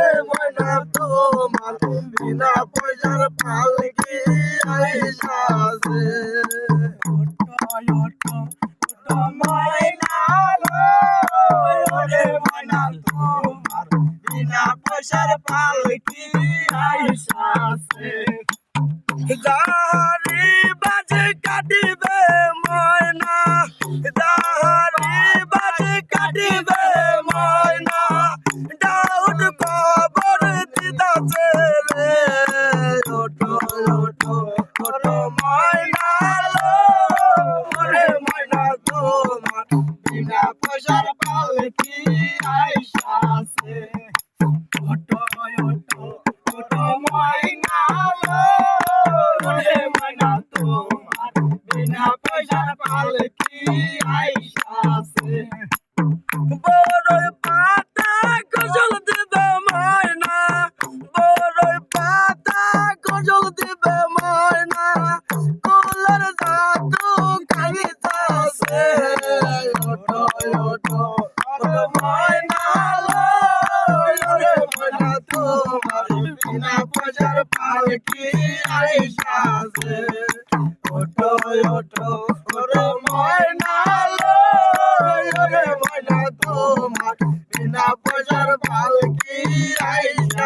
ওরে ময়না তোমার বিনা পয়সার পালকি আইসাছে। ময়না লো, ওরে ময়না তোমার বিনা পয়সার পালকি আইসাছে। দাহারি বাজে কাটিবে ময়না, দাহারি বাজে কাটিবে ময়না, ডাউট খবর দিতাছে রে। ওঠো ওঠো ওঠো ময়না লো, ওরে ময়না তোমার বিনা পয়সার পালকি আইসাছে। ওঠো ওঠো ওঠো ময়না লো, ওরে ময়না তোমার বিনা পয়সার পালকি আইসাছে। বড়ই পাতা গজল দিবে ময়না, বড়ই পাতা গজল দিবে ময়না, কুলের জাদু খাইতাছে। ওঠো ওঠো ওঠো ময়না লো, ওরে ময়না তোমার বিনা পয়সার পালকি আইসাছে। ওঠো ওঠো ওরে ময়না লো, ওরে ময়না তোমার বিনা পয়সার পালকি আইসাছে।